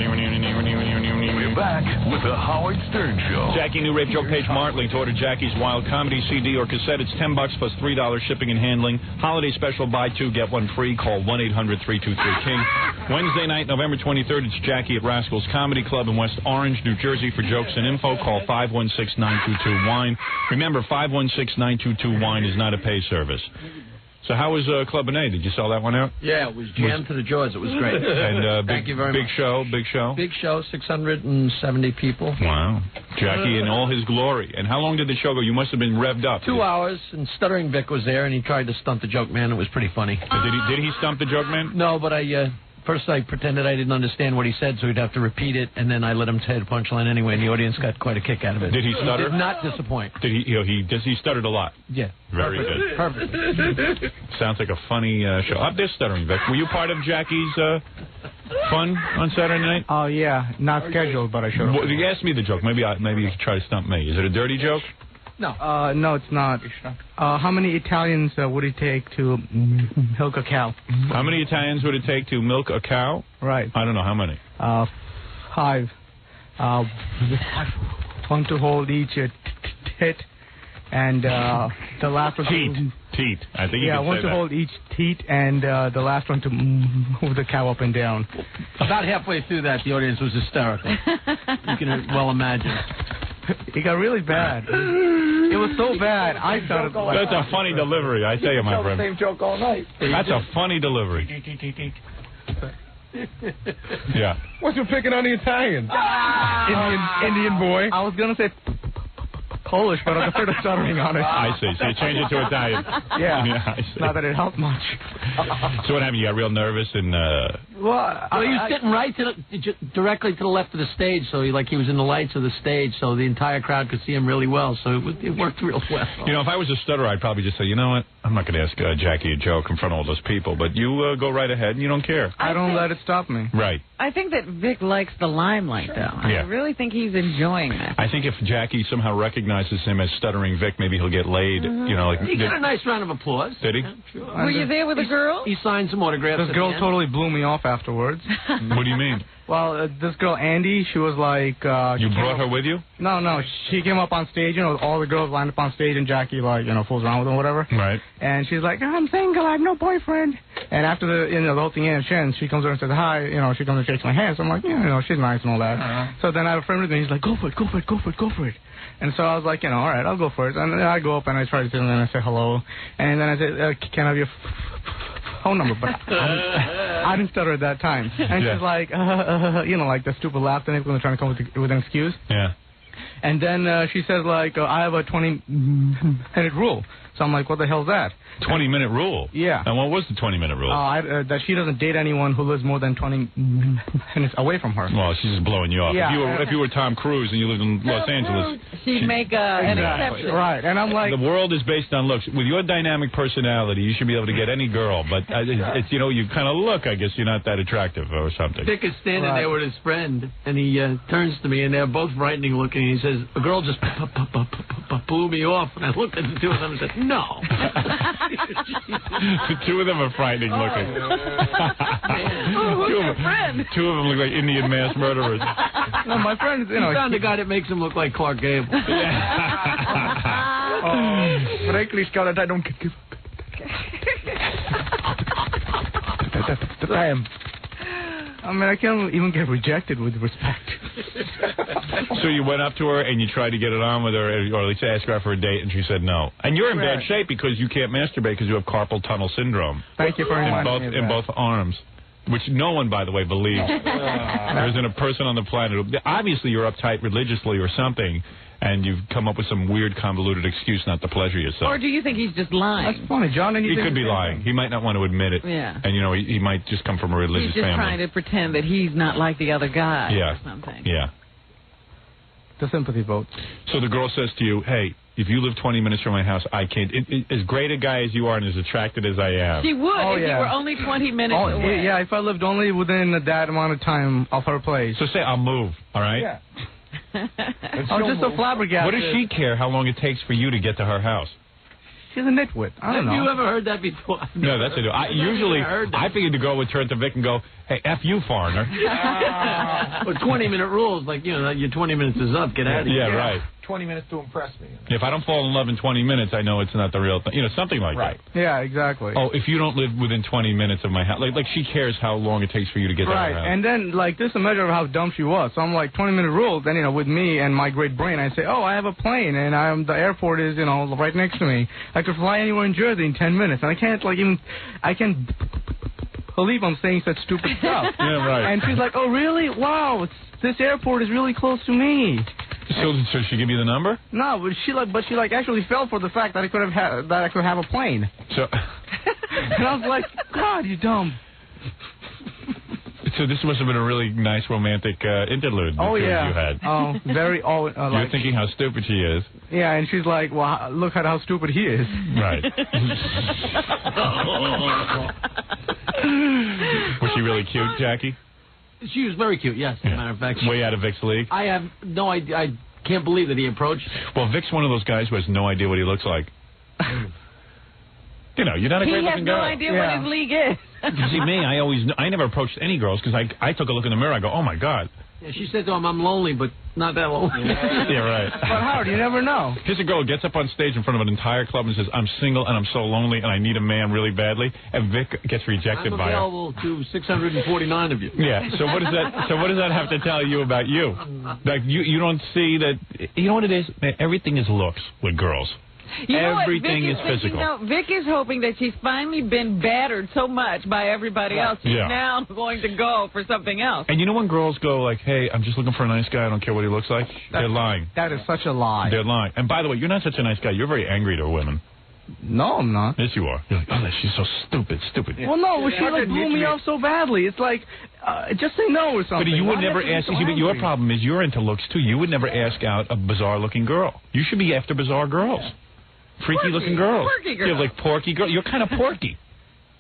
We're back with the Howard Stern Show. Jackie New Rape joke page Martley to order Jackie's Wild Comedy CD or cassette. It's $10 plus $3 shipping and handling. Holiday special, buy two, get one free. Call 1-800-323-KING. Wednesday night, November 23rd, it's Jackie at Rascals Comedy Club in West Orange, New Jersey. For jokes and info, call 516-922-WINE. Remember, 516-922-WINE is not a pay service. So how was Club N.A.? Did you sell that one out? Yeah, it was jammed to the jaws. It was great. And thank you very much. Big show. Big show, 670 people. Wow. Jackie in all his glory. And how long did the show go? You must have been revved up. 2 hours, and Stuttering Vic was there, and he tried to stunt the joke man. It was pretty funny. Did he stump the joke man? No, but first I pretended I didn't understand what he said, so he'd have to repeat it, and then I let him say the punchline anyway, and the audience got quite a kick out of it. Did he stutter? He did not disappoint. Did he stuttered a lot? Yeah. Very good. Perfect. Sounds like a funny show. Up there, Stuttering Vic. Were you part of Jackie's fun on Saturday night? Oh, yeah. Not scheduled, but I showed up. Well, you asked me the joke. Maybe you could try to stump me. Is it a dirty joke? No. No, it's not. How many Italians would it take to milk a cow? How many Italians would it take to milk a cow? Right. I don't know. How many? 5. One to hold each tit, and the last one Teat. I think you yeah, can one say to that. hold each teat, and the last one to move the cow up and down. About halfway through that, the audience was hysterical. You can well imagine. It got really bad. It was so bad. I thought it was That's a funny delivery, I tell you, my friend. Same joke all night. That's a funny delivery. Yeah. What you picking on the Italians? Indian boy. I was gonna say Polish, but I'm afraid of stuttering on it. I see. So you change it to Italian. Yeah. I see. Not that it helped much. So what happened? You got real nervous and. Well, he was sitting right directly to the left of the stage, so he was in the lights of the stage, so the entire crowd could see him really well. So it worked real well. You know, if I was a stutterer, I'd probably just say, you know what? I'm not going to ask Jackie a joke in front of all those people, but you go right ahead and you don't care. I don't let it stop me. Right. I think that Vic likes the limelight, though. Yeah. I really think he's enjoying that. I think if Jackie somehow recognizes him as Stuttering Vic, maybe he'll get laid. You know, like He got a nice round of applause. Did he? Yeah, sure. Were you there with a girl? He signed some autographs. This at girl the end. totally blew me off afterwards. What do you mean? Well, this girl, Andy, she was like... You brought her with you? No. She came up on stage, all the girls lined up on stage, and Jackie, fools around with them or whatever. Right. And she's like, I'm single, I have no boyfriend. And after the whole thing ends, she comes over and says hi, she comes and shakes my hand. So I'm like, she's nice and all that. So then I have a friend with me, he's like, go for it. And so I was like, all right, I'll go for it. And then I go up and I try to sit and then I say hello. And then I said, can I have your phone number? But I didn't stutter at that time. And she's like, like the stupid laugh thing when they're trying to come with an excuse. Yeah. And then she says, I have a 20-minute rule. So I'm like, what the hell's that? 20-minute rule? Yeah. And what was the 20-minute rule? That she doesn't date anyone who lives more than 20 minutes away from her. Well, she's just blowing you off. Yeah. If you were Tom Cruise and you lived in Los Angeles... She'd make an exception. Right. And I'm like... The world is based on looks. With your dynamic personality, you should be able to get any girl. But, it's you kind of look, I guess you're not that attractive or something. Dick is standing there with his friend, and he turns to me, and they're both frightening looking, and he says, a girl just blew me off. And I looked at the two of them and said, no. The two of them are frightening looking. Two of them look like Indian mass murderers. No, my friend, He found the guy that makes him look like Clark Gable. Frankly, Scarlett, I don't give I mean, I can't even get rejected with respect. So you went up to her and you tried to get it on with her, or at least ask her out for a date, and she said no. And you're in bad shape because you can't masturbate because you have carpal tunnel syndrome. Thank you for reminding me of that. In both arms. Which no one, by the way, believes. There isn't a person on the planet. Obviously, you're uptight religiously or something, and you've come up with some weird, convoluted excuse not to pleasure yourself. Or do you think he's just lying? That's funny, John. He could be lying. He might not want to admit it. Yeah. And, he might just come from a religious He's just family. trying to pretend that he's not like the other guy or something. Yeah. The sympathy vote. So the girl says to you, hey, if you live 20 minutes from my house, I can't. As great a guy as you are and as attracted as I am. She would if you were only 20 minutes away. Yeah, if I lived only within that amount of time of her place. So say, I'll move, all right? Yeah. I'm just so flabbergasted. What does she care how long it takes for you to get to her house? She's a nitwit. I don't know. Have you ever heard that before? No, that's it. I figured to go with her to Vic and go, Hey, F you, foreigner. But 20-minute rules, like, your 20 minutes is up. Get out of here. Yeah, right. 20 minutes to impress me. If I don't fall in love in 20 minutes, I know it's not the real thing. Something like that. Yeah, exactly. Oh, if you don't live within 20 minutes of my house, like she cares how long it takes for you to get right. to her house. And then, like, this is a measure of how dumb she was. So I'm like, 20-minute rule. Then, with me and my great brain, I say, oh, I have a plane, and the airport is, right next to me. I could fly anywhere in Jersey in 10 minutes, and I can't believe I'm saying such stupid stuff. Yeah, right. And she's like, oh, really? Wow, this airport is really close to me. So she give you the number? No, but she actually fell for the fact that I could have a plane. So, and I was like, God, you dumb. So this must have been a really nice romantic interlude that you had. Oh, very. You're thinking how stupid she is. Yeah, and she's like, well, look at how stupid he is. Right. Was she really cute, Jackie? She was very cute, yes, as a matter of fact. Way out of Vic's league? I have no idea. I can't believe that he approached. Well, Vic's one of those guys who has no idea what he looks like. You're not a great-looking girl. He has no idea what his league is. See, me, I never approached any girls because I took a look in the mirror. I go, oh, my God. Yeah, she said to him, I'm lonely, but not that lonely. Yeah, right. But Howard, you never know. Here's a girl who gets up on stage in front of an entire club and says, I'm single and I'm so lonely and I need a man really badly. And Vic gets rejected by her. I'm available to 649 of you. Yeah. So what does that have to tell you about you? Like you don't see that. You know what it is? Everything is looks with girls. Everything is physical. Vic is hoping that she's finally been battered so much by everybody else. She's now going to go for something else. And when girls go like, hey, I'm just looking for a nice guy, I don't care what he looks like, they're lying. That is such a lie. They're lying. And by the way, you're not such a nice guy. You're very angry to women. No, I'm not. Yes, you are. You're like, oh, she's so stupid. Yeah. Well, no, she blew me off so badly. It's like, just say no or something. But you would never ask. But your problem is you're into looks too. You would never ask out a bizarre-looking girl. You should be after bizarre girls. Freaky-looking girls. Porky girls. You're like porky girl. You're kind of porky.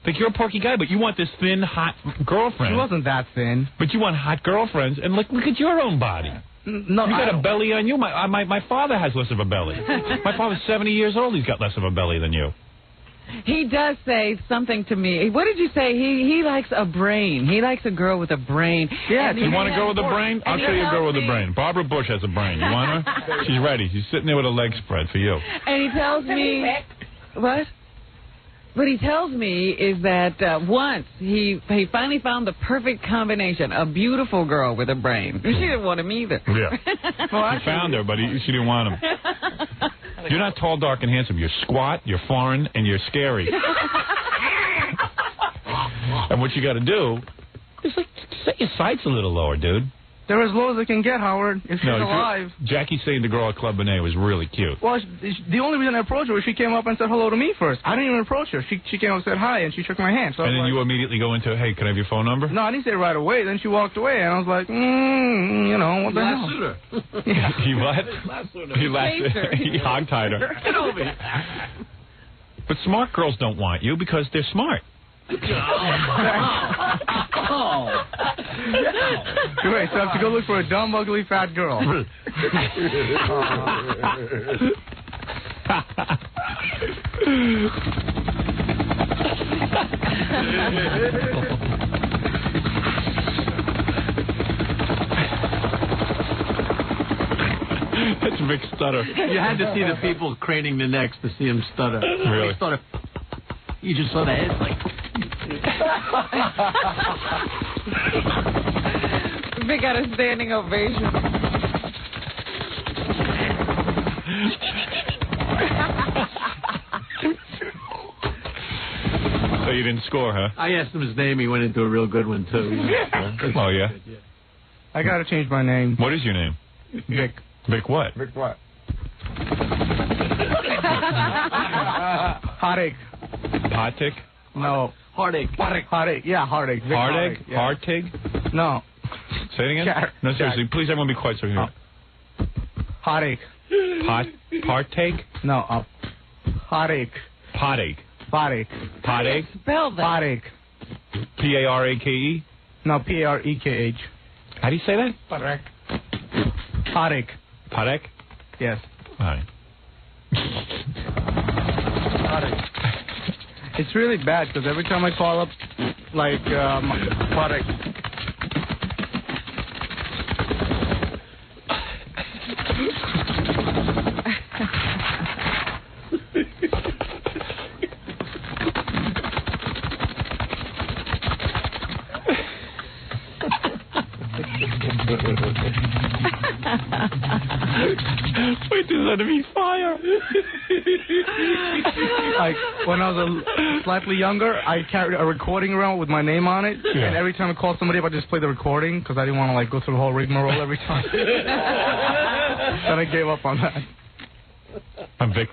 Like you're a porky guy, but you want this thin, hot girlfriend. She wasn't that thin. But you want hot girlfriends, and look at your own body. No, you got a belly on you. My father has less of a belly. My father's 70 years old. He's got less of a belly than you. He does say something to me. What did you say? He likes a brain. He likes a girl with a brain. Yeah. You want a girl with a brain? I'll show you a girl with a brain. Barbara Bush has a brain. You want her? She's ready. She's sitting there with a leg spread for you. And he tells me... What? What he tells me is that once he finally found the perfect combination, a beautiful girl with a brain. She didn't want him either. Yeah. He found her, but she didn't want him. You're not tall, dark, and handsome. You're squat, you're foreign, and you're scary. And what you got to do is set your sights a little lower, dude. They're as low as they can get, Howard, if she's alive. Jackie saying the girl at Club Benet was really cute. Well, the only reason I approached her was she came up and said hello to me first. I didn't even approach her. She came up and said hi, and she shook my hand. So and then you immediately go into, hey, can I have your phone number? No, I didn't say it right away. Then she walked away, and I was like, what the hell? He what? He hog-tied her. Get over here. But smart girls don't want you because they're smart. Great, so I have to go look for a dumb, ugly, fat girl. That's Vic Stutter. You had to see the people craning their necks to see him stutter. Really? He started, you just saw the head like... Vic got a standing ovation. So you didn't score, huh? I asked him his name. He went into a real good one, too. Oh, yeah? I got to change my name. What is your name? Vic. Vic what? Vic what? Heartache. Potic? No. Heartache. Heartache. Yeah, heartache. Vic Heartache? Yeah. Heartache? No. Say it again? No, seriously. Please, everyone be quiet so we can hear. Heartache. Partake? No. Heartache. Potache. Heartache. Potache? Spell that. Heartache. P-A-R-A-K-E? No, P-A-R-E-K-H. How do you say that? Heartache. Potache? Yes. All right. It's really bad because every time I call up like product. Wait, there's enemy fire. Like, when I was slightly younger, I carried a recording around with my name on it, and every time I called somebody up, I just played the recording, because I didn't want to, like, go through the whole rigmarole every time. Then I gave up on that. I'm Vic.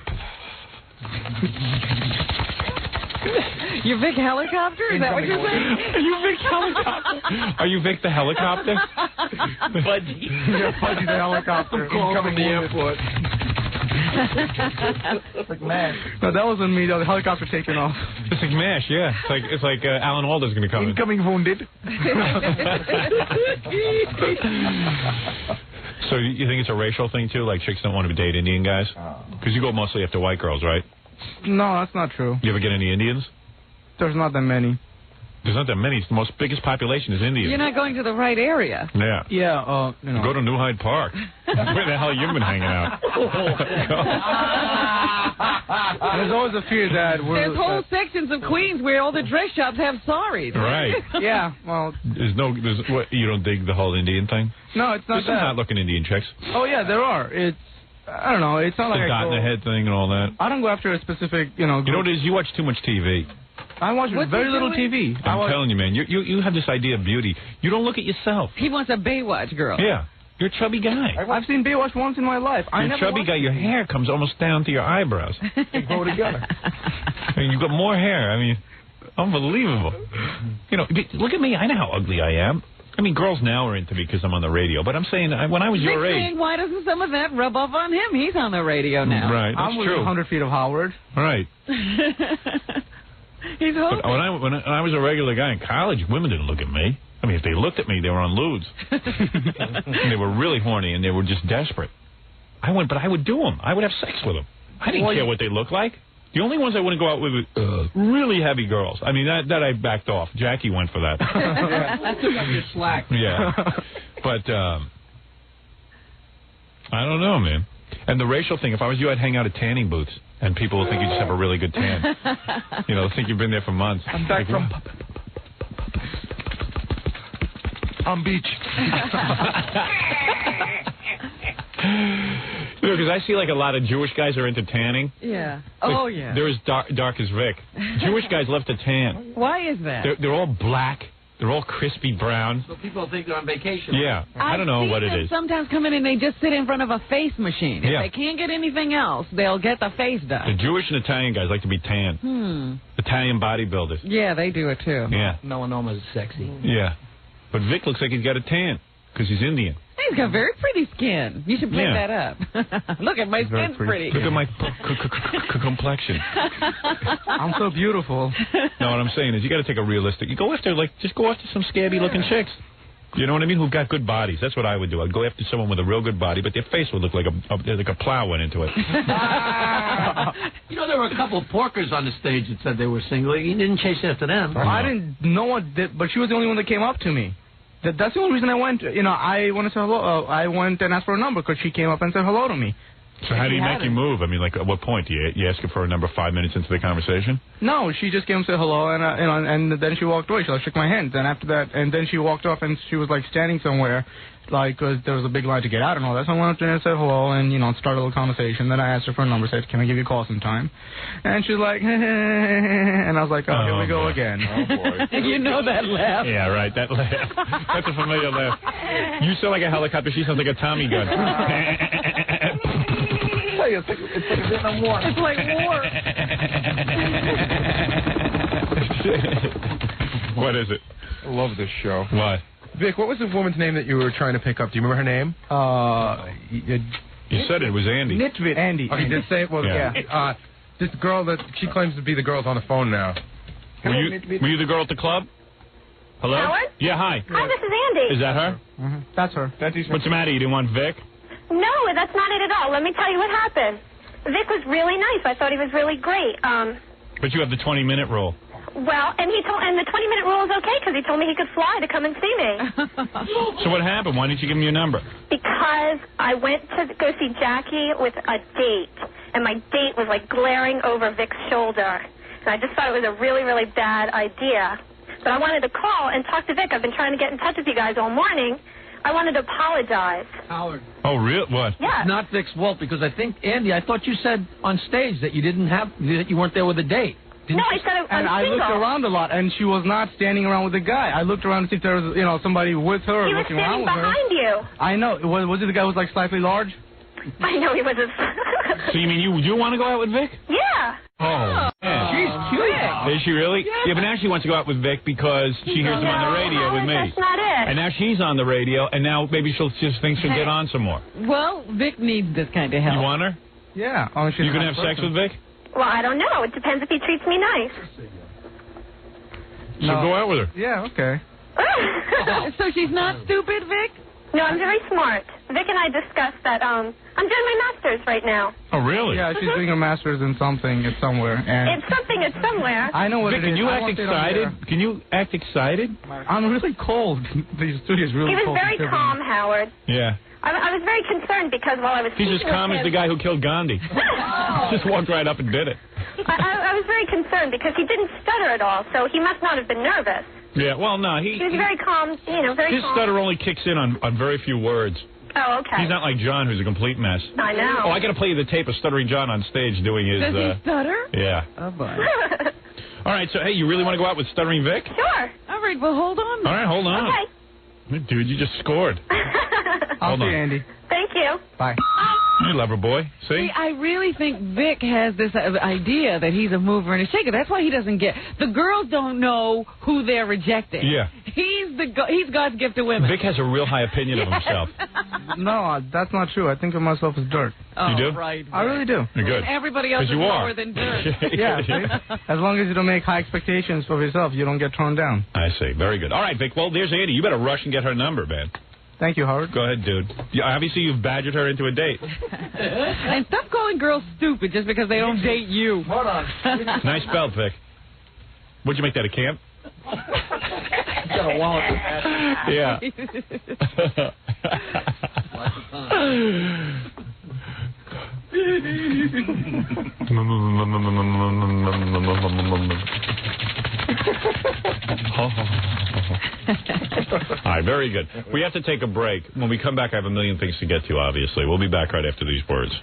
You Vic Helicopter? Is that what you're saying? Are you Vic Helicopter? Are you Vic the Helicopter? Budgie. Yeah, Budgie the helicopter. Coming from the airport. It's like, man. No, that wasn't me, though. The helicopter taking off. It's like MASH, yeah. It's like Alan Alda's going to come in. Incoming wounded. So you think it's a racial thing, too? Like, chicks don't want to date Indian guys? Because you go mostly after white girls, right? No, that's not true. You ever get any Indians? There's not that many. There's not that many. It's the most biggest population is Indians. You're not going to the right area. Yeah. Yeah, you know. Go to New Hyde Park. Where the hell you been hanging out? There's always a fear that There's whole sections of Queens where all the dress shops have saris. Right. Yeah, well. What, you don't dig the whole Indian thing? No, it's not There's some that. hot-looking Indian chicks. Oh, yeah, there are. I don't know. It's not The like dot in the head thing and all that. I don't go after a specific, You know what it is? You watch too much TV. I watch What's very he little doing? TV. I'm telling you, man. You have this idea of beauty. You don't look at yourself. He wants a Baywatch girl. Yeah. You're a chubby guy. I've seen Baywatch once in my life. You're a chubby guy. Your hair comes almost down to your eyebrows. They go together. I mean, you've got more hair. I mean, unbelievable. You know, look at me. I know how ugly I am. I mean, girls now are into me because I'm on the radio. But I'm saying, when I was your age. Saying, why doesn't some of that rub off on him? He's on the radio now. Right, that's I'm within true. 100 feet of Howard. Right. He's hoping. But when I was a regular guy in college, women didn't look at me. I mean, if they looked at me, they were on lewds. And they were really horny, and they were just desperate. But I would do them. I would have sex with them. I didn't care what they looked like. The only ones I wouldn't go out with were really heavy girls. I mean, that I backed off. Jackie went for that. I took up your slack. Yeah. But I don't know, man. And the racial thing, if I was you, I'd hang out at tanning booths, and people will think you just have a really good tan. You know, they'll think you've been there for months. I'm back from Palm Beach. Because I see like a lot of Jewish guys are into tanning. Yeah. Oh, yeah. They're as dark as Vic. Jewish guys love to tan. Why is that? They're all black. They're all crispy brown. So people think they're on vacation. Yeah. I don't know what it is. Sometimes come in and they just sit in front of a face machine. If Yeah. they can't get anything else, they'll get the face The done. Jewish and Italian guys like to be tan. Italian bodybuilders. Yeah, they do it too. Yeah. Melanoma is sexy. Yeah. But Vic looks like he's got a tan because he's Indian. He's got very pretty skin. You should pick Yeah. that up. Look at my skin's pretty. Look at my complexion. I'm so beautiful. No, what I'm saying is you got to take a realistic. You go after just go after some scabby looking chicks. You know what I mean? Who've got good bodies. That's what I would do. I'd go after someone with a real good body, but their face would look like a plow went into it. You know, there were a couple of porkers on the stage that said they were single. He didn't chase after them. I didn't know what did, but she was the only one that came up to me. That's the only reason I went. You know, I want to say hello. I went and asked for a number because she came up and said hello to me. So how do you make you move? I mean, like, at what point do you ask her for a number 5 minutes into the conversation? No, she just came and said hello, and and then she walked away. She shook my hand. Then after that, and then she walked off, and she was like standing somewhere, like, cause there was a big line to get out and all that. So I went up there and said hello, and started a little conversation. Then I asked her for a number, said, "Can I give you a call sometime?" And she's like, and I was like, "Oh, here we go again." Oh, boy. You know that laugh. Yeah, right. That laugh. That's a familiar laugh. You sound like a helicopter. She sounds like a Tommy gun. It's like a Vietnam War. It's like war. What is it? I love this show. What? Vic, what was the woman's name that you were trying to pick up? Do you remember her name? You said it was Andy. Nitvit. Andy. Oh, you did say it? Well, Yeah. this girl that she claims to be the girl's on the phone now. Were you the girl at the club? Hello? Howard? Yeah, hi. Hi, this is Andy. Is that her? Mm-hmm. That's her. What's the matter? You didn't want Vic? No, that's not it at all. Let me tell you what happened. Vic was really nice. I thought he was really great. But you have the 20-minute rule. Well, and the 20-minute rule is okay because he told me he could fly to come and see me. So what happened? Why didn't you give him your number? Because I went to go see Jackie with a date, and my date was like glaring over Vic's shoulder. And I just thought it was a really, really bad idea. But I wanted to call and talk to Vic. I've been trying to get in touch with you guys all morning. I wanted to apologize. Howard. Oh, real? What? Yeah. It's not Vic's fault because I think, Andy, I thought you said on stage that you weren't there with a date. No, I said I'm And I single. looked around a lot, and she was not standing around with the guy. I looked around to see if there was, somebody with her He was looking around standing with her. behind you. I know. Was it the guy who was like slightly large? I know he was a... So you mean you want to go out with Vic? Yeah. Oh, man. She's cute. Is she really? Yeah, but now she wants to go out with Vic because she hears him on the radio with me. That's not it. And now she's on the radio, and now maybe she'll just think she'll get on some more. Well, Vic needs this kind of help. You want her? Yeah. Oh, she's You a gonna nice have sex person. with Vic? Well, I don't know. It depends if he treats me nice. So go out with her. Yeah, okay. So she's not stupid, Vic? No, I'm very smart. Vic and I discussed that I'm doing my master's right now. Oh, really? Yeah, she's doing her master's in something. It's somewhere. And It's something, it's somewhere. I know what Vic, it is. can you I act won't say it on excited? the air. Can you act excited? I'm really cold. The studio's really He was cold. very calm, Howard. Yeah. I was very concerned because while I was He's as speaking calm with as the him, guy who killed Gandhi. Just walked right up and did it. I was very concerned because he didn't stutter at all, so he must not have been nervous. Yeah, well, no, He was very calm, very his calm. stutter only kicks in on very few words. Oh, okay. He's not like John, who's a complete mess. I know. Oh, I got to play you the tape of Stuttering John on stage doing his... Does he stutter? Yeah. Oh, boy. All right, so, hey, you really want to go out with Stuttering Vic? Sure. All right, well, hold on. All right, hold on. Okay. Dude, you just scored. I'll Hold see on. Andy. Thank you. Bye. You lover boy. See? See, I really think Vic has this idea that he's a mover and a shaker. That's why he doesn't get... The girls don't know who they're rejecting. Yeah. He's God's gift to women. Vic has a real high opinion of himself. No, that's not true. I think of myself as dirt. Oh, You do? Right. I really do. You're good. And everybody else is 'Cause you lower are. than dirt. Yeah, see? As long as you don't make high expectations of yourself, you don't get torn down. I see. Very good. All right, Vic. Well, there's Andy. You better rush and get her number, man. Thank you, Howard. Go ahead, dude. Yeah, obviously, you've badgered her into a date. And stop calling girls stupid just because they don't date you. Hold on. Nice belt, Vic. What'd you make that, a camp? Got a wallet. Yeah. All right, very good. We have to take a break. When we come back, I have a million things to get to, obviously. We'll be back right after these words.